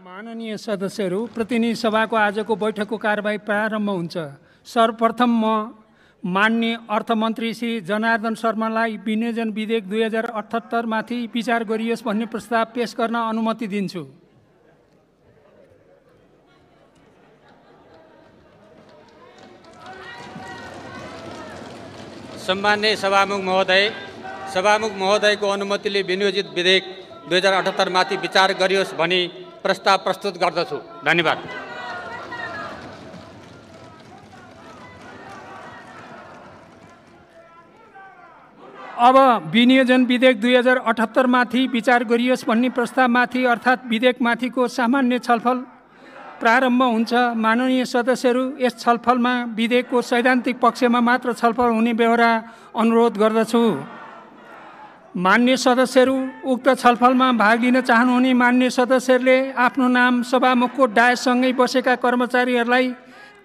माननीय सदस्यहरू, प्रतिनिधि सभाको आजको बैठकको कारबाही प्रारम्भ हुन्छ। सर्वप्रथम म माननीय अर्थमन्त्री श्री जनार्दन शर्मालाई विनियोजन विधेयक 2078 माथि विचार गरियोस् भन्ने प्रस्ताव पेश गर्न अनुमति दिन्छु। सम्माननीय सभामुख महोदयको अनुमतिले विनियोजित विधेयक 2078 माथि विचार गरियोस् भनी प्रस्ताव प्रस्तुत गर्दछु। धन्यवाद। अब विनियोजन विधेयक 2078 माथि विचार गरियोस् भन्ने प्रस्तावमाथि अर्थात् विधेयकमाथिको सामान्य छलफल प्रारम्भ हुन्छ। माननीय सदस्यहरू, यस छलफलमा विधेयकको सैद्धान्तिक पक्षमा मात्र छलफल हुने बेहोरा अनुरोध गर्दछु। मान्य सदस्यहरू, उक्त छलफलमा भाग लिन चाहनुहुने मान्य सदस्यहरूले आफ्नो नाम सभामुखको डायससँगै बसेका कर्मचारीहरूलाई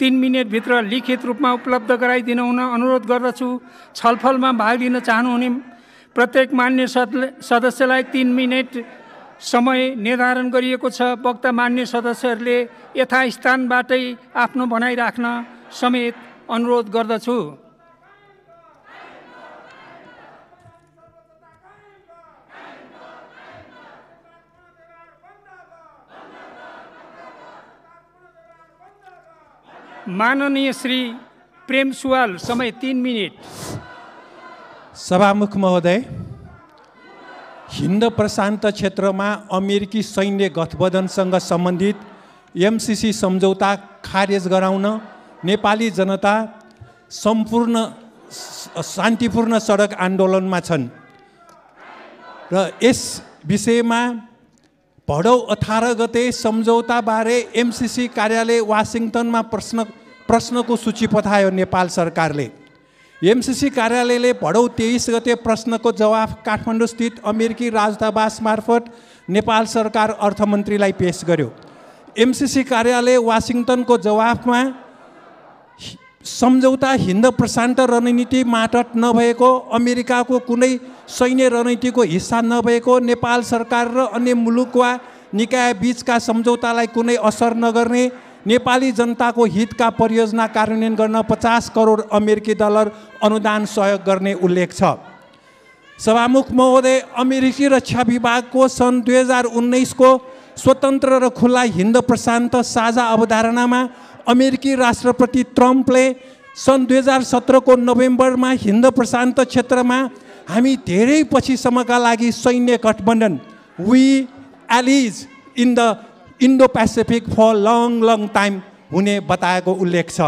3 मिनेटभित्र लिखित रूपमा उपलब्ध गराइदिन हुन अनुरोध गर्दछु। छलफलमा भाग लिन चाहनुहुने प्रत्येक मान्य सदस्यलाई 3 मिनेट समय निर्धारण गरिएको छ। वक्ता मान्य सदस्यहरूले यथास्थानबाटै आफ्नो भनाइ राख्न समेत अनुरोध गर्दछु। माननीय श्री प्रेम सुवाल, समय 3 मिनेट। सभामुख महोदय, हिन्द प्रशान्त क्षेत्रमा अमेरिकी सैन्य गठबन्धनसँग सम्बन्धित एमसिसी सम्झौता खारेज गराउन नेपाली जनता सम्पूर्ण शान्तिपूर्ण सडक आन्दोलनमा छन् र यस विषयमा भदौ 18 गते सम्झौताबारे एमसिसी कार्यालय वासिङटनमा प्रश्नको सूची पठायो नेपाल सरकारले। एमसिसी कार्यालयले भदौ 23 गते प्रश्नको जवाफ काठमाडौँ स्थित अमेरिकी राजदूतावास मार्फत नेपाल सरकार अर्थमन्त्रीलाई पेश गर्यो। एमसिसी कार्यालय वासिङटनको जवाफमा सम्झौता हिन्द प्रशान्त रणनीति मातहत नभएको, अमेरिकाको कुनै सैन्य रणनीतिको हिस्सा नभएको, नेपाल सरकार र अन्य मुलुक वा निकाय बीचका सम्झौतालाई कुनै असर नगर्ने, नेपाली जनताको हितका परियोजना कार्यान्वयन गर्न 50 करोड अमेरिकी डलर अनुदान सहयोग गर्ने उल्लेख छ। सभामुख महोदय, अमेरिकी रक्षा विभागको सन् 2019 को स्वतन्त्र र खुला हिन्द प्रशान्त साझा अवधारणामा अमेरिकी राष्ट्रपति ट्रम्पले सन् 2017 को नोभेम्बरमा हिन्द प्रशान्त क्षेत्रमा हामी धेरै पछिसम्मका लागि सैन्य गठबन्धन we allies in the Indo Pacific for long time हुने बताएको उल्लेख छ।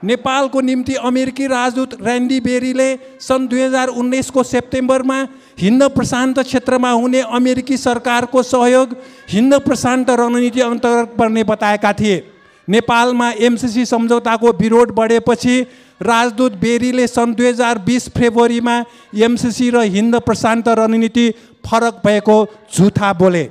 नेपालको निम्ति अमेरिकी राजदूत ऱ्यान्डी बेरीले सन् 2019 को सेप्टेम्बरमा हिन्द प्रशान्त क्षेत्रमा हुने अमेरिकी सरकारको सहयोग हिन्द प्रशान्त रणनीति अन्तर्गत पर्ने बताएका थिए। नेपालमा एमसिसी सम्झौताको विरोध बढेपछि राजदूत बेरीले सन् 2020 फेब्रुअरीमा एमसिसी र हिन्द प्रशान्त रणनीति फरक भएको झुठा बोले।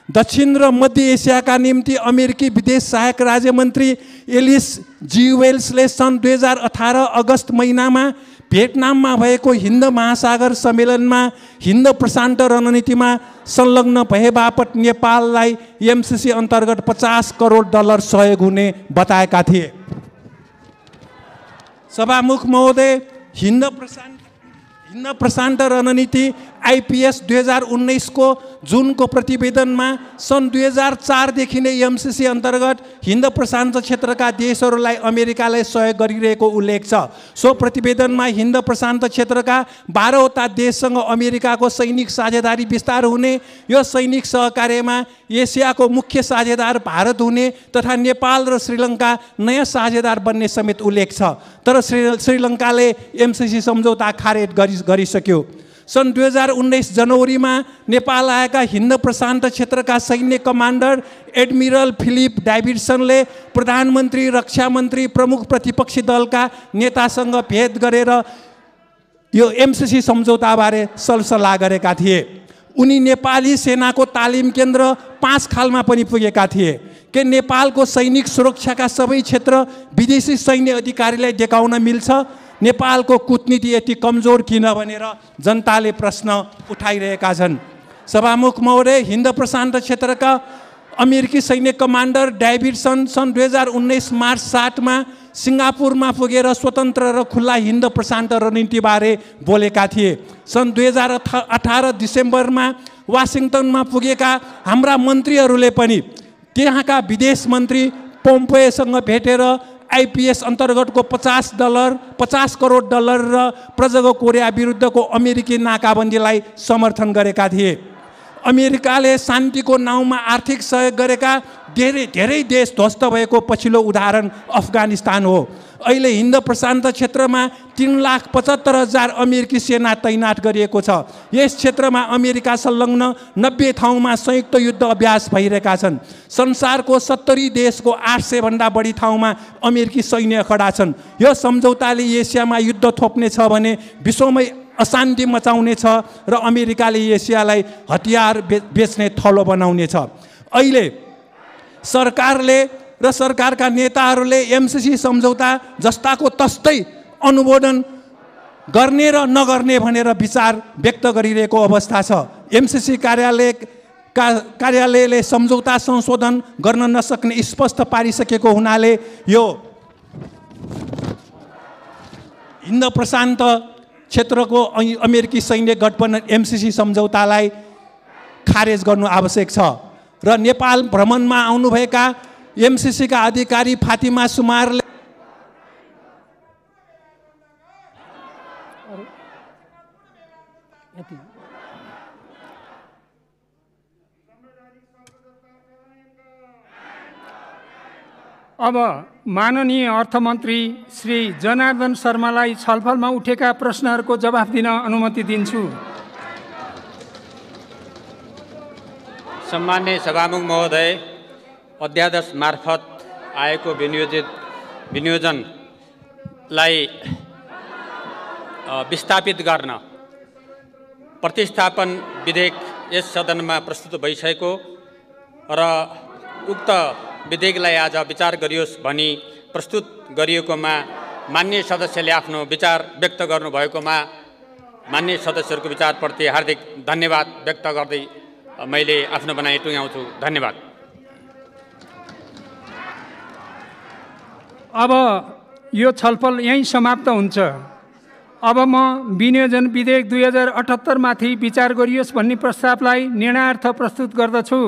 दक्षिण र मध्य एसियाका निम्ति अमेरिकी विदेश सहायक राज्यमन्त्री एलिस जी वेल्सले सन् 2018 अगस्त महिनामा भियतनाममा भएको हिन्द महासागर सम्मेलनमा हिन्द प्रशान्त रणनीतिमा संलग्न भए बापत नेपाललाई एमसिसी अन्तर्गत 50 करोड डलर सहयोग हुने बताएका थिए। सभामुख महोदय, हिन्द प्रशान्त रणनीति आइपिएस 2019 को जुनको प्रतिवेदनमा सन् 2004 देखि नै एमसिसी अन्तर्गत हिन्द प्रशान्त क्षेत्रका देशहरूलाई अमेरिकाले सहयोग गरिरहेको उल्लेख छ। सो प्रतिवेदनमा हिन्द प्रशान्त क्षेत्रका 12वटा देशसँग अमेरिकाको सैनिक साझेदारी विस्तार हुने, यो सैनिक सहकार्यमा एसियाको मुख्य साझेदार भारत हुने तथा नेपाल र श्रीलङ्का नयाँ साझेदार बन्ने समेत उल्लेख छ। तर श्रीलङ्काले एमसिसी सम्झौता खारेज गरिसक्यो। सन् 2019 जनवरीमा नेपाल आएका हिन्द प्रशान्त क्षेत्रका सैन्य कमान्डर एडमिरल फिलिप डेभिडसनले प्रधानमन्त्री, रक्षा मन्त्री, प्रमुख प्रतिपक्षी दलका नेतासँग भेट गरेर यो एमसिसी सम्झौताबारे सल्लाह गरेका थिए। उनी नेपाली सेनाको तालिम केन्द्र 5 खालमा पनि पुगेका थिए। के नेपालको सैनिक सुरक्षाका सबै क्षेत्र विदेशी सैन्य अधिकारीलाई देखाउन मिल्छ? नेपालको कूटनीति यति कमजोर किन भनेर जनताले प्रश्न उठाइरहेका छन्। सभामुख महोदय, हिन्द प्रशान्त क्षेत्रका अमेरिकी सैन्य कमान्डर डेभिडसन सन् 2019 मार्च 7मा सिङ्गापुरमा पुगेर स्वतन्त्र र खुल्ला हिन्द प्रशान्त रणनीतिबारे बोलेका थिए। सन् 2018 डिसेम्बरमा वासिङटनमा पुगेका हाम्रा मन्त्रीहरूले पनि त्यहाँका विदेश मन्त्री पोम्पेयोसँग भेटेर आइपिएस अन्तर्गतको $50 करोड र प्रजाको कोरिया विरुद्धको अमेरिकी नाकाबन्दीलाई समर्थन गरेका थिए। अमेरिकाले शान्तिको नाउँमा आर्थिक सहयोग गरेका धेरै देश ध्वस्त भएको पछिल्लो उदाहरण अफगानिस्तान हो। अहिले हिन्द प्रशान्त क्षेत्रमा 3,75,000 अमेरिकी सेना तैनात गरिएको छ। यस क्षेत्रमा अमेरिका संलग्न 90 ठाउँमा संयुक्त युद्ध अभ्यास भइरहेका छन्। संसारको 70 देशको 800 भन्दा बढी ठाउँमा अमेरिकी सैन्य खडा छन्। यो सम्झौताले एसियामा युद्ध थोप्ने छ भने विश्वमै अशान्ति मचाउने छ र अमेरिकाले एसियालाई हतियार बेच्ने थलो बनाउने छ। अहिले सरकारले र सरकारका नेताहरूले एमसिसी सम्झौता जस्ताको तस्तै अनुमोदन गर्ने र नगर्ने भनेर विचार व्यक्त गरिरहेको अवस्था छ। एमसिसी कार्यालयले सम्झौता संशोधन गर्न नसक्ने स्पष्ट पारिसकेको हुनाले यो हिन्द प्रशान्त क्षेत्रको अमेरिकी सैन्य गठबन्धन एमसिसी सम्झौतालाई खारेज गर्नु आवश्यक छ। र नेपाल भ्रमणमा आउनुभएका एमसिसीका अधिकारी फातिमा सुमारले अब माननीय अर्थमन्त्री श्री जनार्दन शर्मालाई छलफलमा उठेका प्रश्नहरूको जवाफ दिन अनुमति दिन्छु। सम्मान्य सभामुख महोदय, अध्यादेश मार्फत आएको विनियोजनलाई विस्थापित गर्न प्रतिस्थापन विधेयक यस सदनमा प्रस्तुत भइसकेको र उक्त विधेयकलाई आज विचार गरियोस् भनी प्रस्तुत गरिएकोमा मान्य सदस्यले आफ्नो विचार व्यक्त गर्नुभएकोमा मान्य सदस्यहरूको विचारप्रति हार्दिक धन्यवाद व्यक्त गर्दै मैले आफ्नो भनाइ टुङ्ग्याउँछु। धन्यवाद। अब यो छलफल यहीँ समाप्त हुन्छ। अब म विनियोजन विधेयक 2078 माथि विचार गरियोस् भन्ने प्रस्तावलाई निर्णयार्थ प्रस्तुत गर्दछु।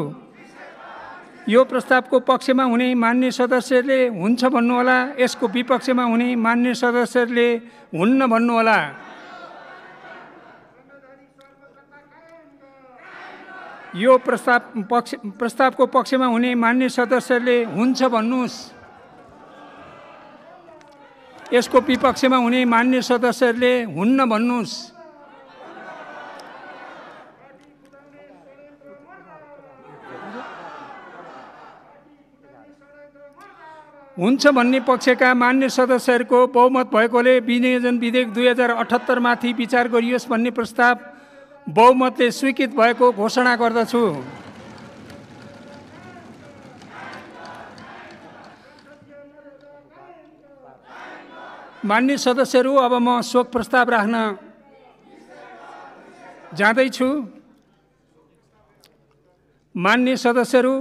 यो प्रस्तावको पक्षमा हुने मान्य सदस्यले हुन्छ भन्नुहोला, यसको विपक्षमा हुने मान्य सदस्यले हुन्न भन्नुहोला। यो प्रस्तावको पक्षमा हुने मान्य सदस्यले हुन्छ भन्नुहोस्। यसको विपक्षमा हुने मान्य सदस्यले हुन्न भन्नुहोस्। हुन्छ भन्ने पक्षका मान्य सदस्यहरूको बहुमत भएकोले विनियोजन विधेयक 2078 माथि विचार गरियोस् भन्ने प्रस्ताव बहुमतले स्वीकृत भएको घोषणा गर्दछु। मान्य सदस्यहरू, अब म शोक प्रस्ताव राख्न जाँदैछु। मान्य सदस्यहरू,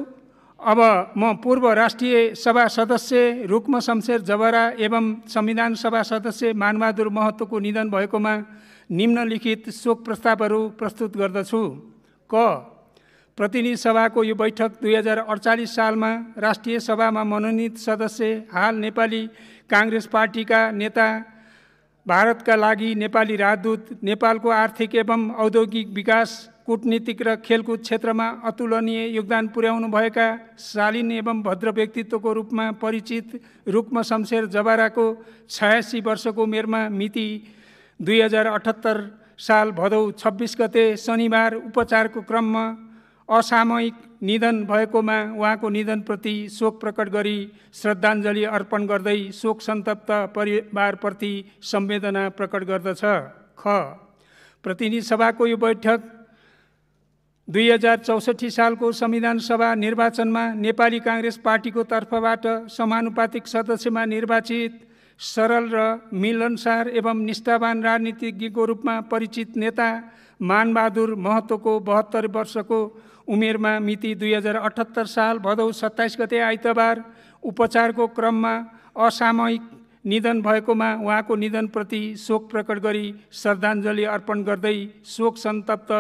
अब म पूर्व राष्ट्रिय सभा सदस्य रुक्म शमशेर जबरा एवं संविधान सभा सदस्य मानबहादुर महतोको निधन भएकोमा निम्नलिखित शोक प्रस्तावहरू प्रस्तुत गर्दछु। क. प्रतिनिधि सभाको यो बैठक 2048 सालमा राष्ट्रिय सभामा मनोनित सदस्य, हाल नेपाली काङ्ग्रेस पार्टीका नेता, भारतका लागि नेपाली राजदूत, नेपालको आर्थिक एवं औद्योगिक विकास, कूटनीतिक र खेलकुद क्षेत्रमा अतुलनीय योगदान पुर्याउनुभएका शालीन एवं भद्र व्यक्तित्वको रूपमा परिचित रुक्म शमशेर जबराको 86 वर्षको उमेरमा मिति 2078 साल भदौ 26 गते शनिबार उपचारको क्रममा असामयिक निधन भएकोमा उहाँको निधनप्रति शोक प्रकट गरी श्रद्धाञ्जली अर्पण गर्दै शोक सन्तप्त परिवारप्रति संवेदना प्रकट गर्दछ। ख. प्रतिनिधि सभाको यो बैठक 2064 सालको संविधान सभा निर्वाचनमा नेपाली काङ्ग्रेस पार्टीको तर्फबाट समानुपातिक सदस्यमा निर्वाचित सरल र मिलनसार एवं निष्ठावान राजनीतिज्ञको रूपमा परिचित नेता मानबहादुर महतोको 72 वर्षको उमेरमा मिति 2078 साल भदौ 27 गते आइतबार उपचारको क्रममा असामयिक निधन भएकोमा उहाँको निधनप्रति शोक प्रकट गरी श्रद्धाञ्जली अर्पण गर्दै शोक सन्तप्त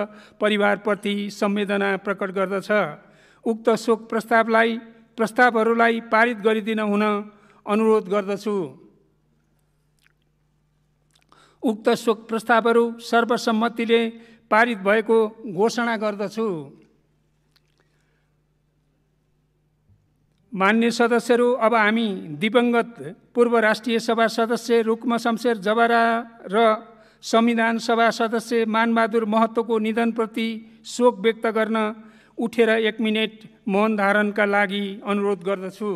परिवारप्रति संवेदना प्रकट गर्दछ। उक्त शोक प्रस्तावहरूलाई पारित गरिदिन हुन अनुरोध गर्दछु। उक्त शोक प्रस्तावहरू सर्वसम्मतिले पारित भएको घोषणा गर्दछु। मान्य सदस्यहरू, अब हामी दिवंगत पूर्व राष्ट्रिय सभा सदस्य रुक्म शमशेर जबरा र संविधान सभा सदस्य मानबहादुर महतोको निधनप्रति शोक व्यक्त गर्न उठेर 1 मिनेट मौन धारणका लागि अनुरोध गर्दछु।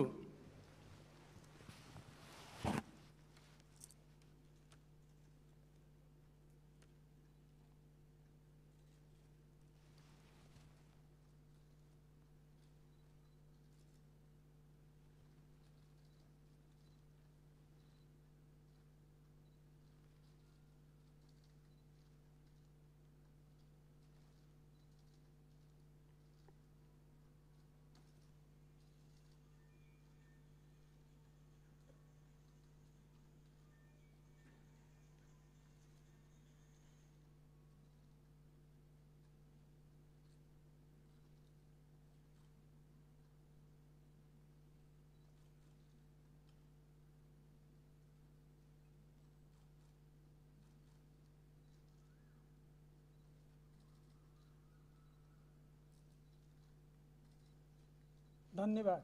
धन्यवाद।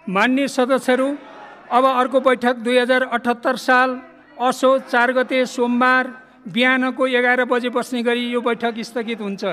मान्य सदस्यहरू, अब अर्को बैठक 2078 साल असोज 4 गते सोमबार बिहानको 11 बजे बस्ने गरी यो बैठक स्थगित हुन्छ।